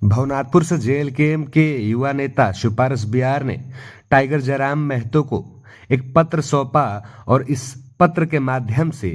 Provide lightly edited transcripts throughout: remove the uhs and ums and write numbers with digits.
भवनाथपुर से जेएलकेएम के युवा नेता शिवपारस बियार ने टाइगर जयराम महतो को एक पत्र सौंपा और इस पत्र के माध्यम से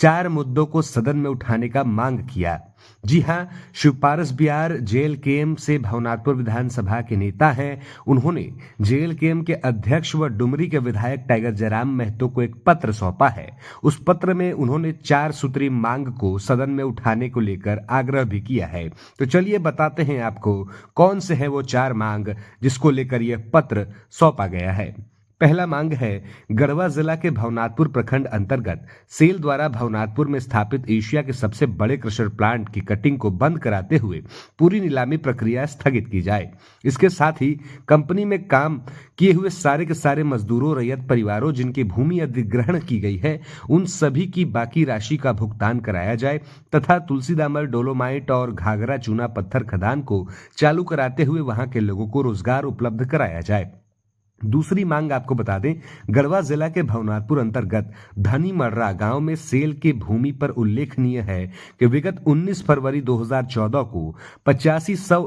4 मुद्दों को सदन में उठाने का मांग किया। जी हां, शिवपारस बियार जेएलकेएम से भवनाथपुर विधानसभा के नेता हैं। उन्होंने जेएलकेएम के अध्यक्ष व डुमरी के विधायक टाइगर जयराम महतो को एक पत्र सौंपा है। उस पत्र में उन्होंने 4 सूत्री मांग को सदन में उठाने को लेकर आग्रह भी किया है। तो चलिए बताते हैं आपको कौन से है वो 4 मांग जिसको लेकर यह पत्र सौंपा गया है। पहला मांग है, गढ़वा जिला के भवनाथपुर प्रखंड अंतर्गत सेल द्वारा भवनाथपुर में स्थापित एशिया के सबसे बड़े क्रशर प्लांट की कटिंग को बंद कराते हुए पूरी नीलामी प्रक्रिया स्थगित की जाए। इसके साथ ही कंपनी में काम किए हुए सारे के सारे मजदूरों, रैयत परिवारों जिनकी भूमि अधिग्रहण की गई है, उन सभी की बाकी राशि का भुगतान कराया जाए तथा तुलसीदामर, डोलोमाइट और घाघरा चूना पत्थर खदान को चालू कराते हुए वहां के लोगों को रोजगार उपलब्ध कराया जाए। दूसरी मांग आपको बता दें, गढ़वा जिला के भवनाथपुर अंतर्गत धनी मर्रा गांव में सेल के भूमि पर उल्लेखनीय है कि विगत 19 फरवरी 2014 को 8500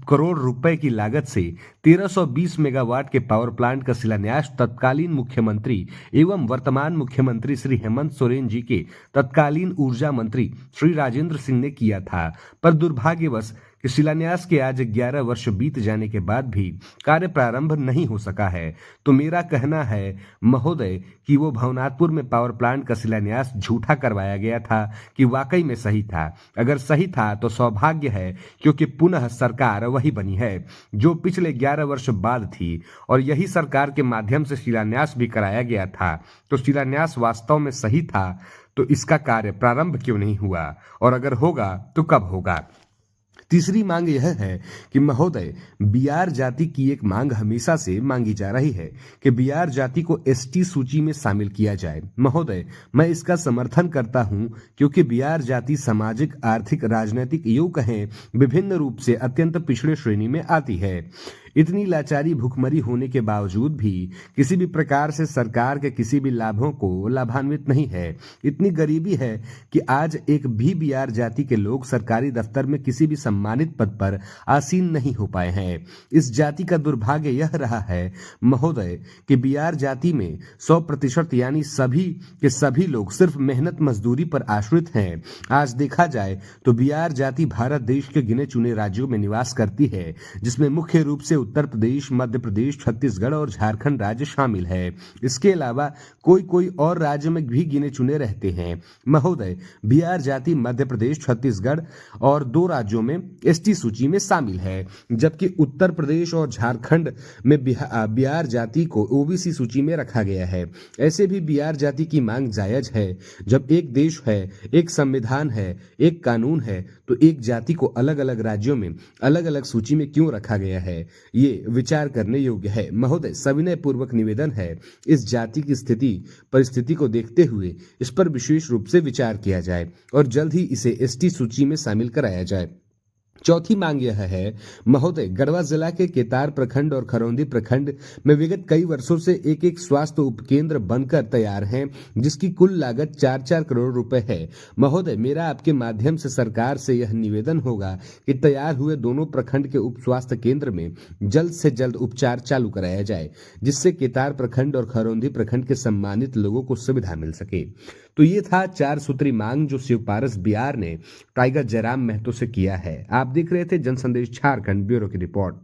करोड़ रुपए की लागत से 1320 मेगावाट के पावर प्लांट का शिलान्यास तत्कालीन मुख्यमंत्री एवं वर्तमान मुख्यमंत्री श्री हेमंत सोरेन जी के तत्कालीन ऊर्जा मंत्री श्री राजेंद्र सिंह ने किया था। पर दुर्भाग्यवश कि शिलान्यास के आज 11 वर्ष बीत जाने के बाद भी कार्य प्रारंभ नहीं हो सका है। तो मेरा कहना है महोदय कि वो भवनाथपुर में पावर प्लांट का शिलान्यास झूठा करवाया गया था कि वाकई में सही था। अगर सही था तो सौभाग्य है, क्योंकि पुनः सरकार वही बनी है जो पिछले 11 वर्ष बाद थी और यही सरकार के माध्यम से शिलान्यास भी कराया गया था। तो शिलान्यास वास्तव में सही था, तो इसका कार्य प्रारंभ क्यों नहीं हुआ, और अगर होगा तो कब होगा। तीसरी मांग यह है कि महोदय, बियार जाति की एक मांग हमेशा से मांगी जा रही है कि बियार जाति को एसटी सूची में शामिल किया जाए। महोदय, मैं इसका समर्थन करता हूं क्योंकि बियार जाति सामाजिक, आर्थिक, राजनीतिक, यूं कहें विभिन्न रूप से अत्यंत पिछड़े श्रेणी में आती है। इतनी लाचारी, भुखमरी होने के बावजूद भी किसी भी प्रकार से सरकार के किसी भी लाभों को लाभान्वित नहीं है। इतनी गरीबी है कि आज एक भी बियार जाति के लोग सरकारी दफ्तर में किसी भी सम्मानित पद पर आसीन नहीं हो पाए हैं। इस जाति का दुर्भाग्य यह रहा है महोदय कि बियार जाति में 100% यानी सभी के सभी लोग सिर्फ मेहनत मजदूरी पर आश्रित हैं। आज देखा जाए तो बियार जाति भारत देश के गिने चुने राज्यों में निवास करती है, जिसमें मुख्य रूप से उत्तर प्रदेश, मध्य प्रदेश, छत्तीसगढ़ और झारखंड राज्य शामिल है। इसके अलावा कोई कोई और राज्य में भी गिने चुने रहते हैं। महोदय, बिहार जाति मध्य प्रदेश, छत्तीसगढ़ और 2 राज्यों में एसटी सूची में शामिल है, जबकि उत्तर प्रदेश और झारखंड में बिहार जाति को ओबीसी सूची में रखा गया है। ऐसे भी बिहार जाति की मांग जायज है। जब एक देश है, एक संविधान है, एक कानून है, तो एक जाति को अलग अलग राज्यों में अलग अलग सूची में क्यों रखा गया है, ये विचार करने योग्य है। महोदय, सविनय पूर्वक निवेदन है, इस जाति की स्थिति परिस्थिति को देखते हुए इस पर विशेष रूप से विचार किया जाए और जल्द ही इसे एसटी सूची में शामिल कराया जाए। चौथी मांग यह है महोदय, गढ़वा जिला के केतार प्रखंड और खरौंदी प्रखंड में विगत कई वर्षों से एक एक स्वास्थ्य उपकेंद्र बनकर तैयार हैं, जिसकी कुल लागत 4-4 करोड़ रुपए है। महोदय, मेरा आपके माध्यम से सरकार से यह निवेदन होगा कि तैयार हुए दोनों प्रखंड के उप स्वास्थ्य केंद्र में जल्द से जल्द उपचार चालू कराया जाए, जिससे केतार प्रखंड और खरौंदी प्रखंड के सम्मानित लोगों को सुविधा मिल सके। तो ये था 4 सूत्री मांग जो शिवपारस बियार ने टाइगर जयराम महतो से किया है। आप देख रहे थे जन संदेश झारखंड ब्यूरो की रिपोर्ट।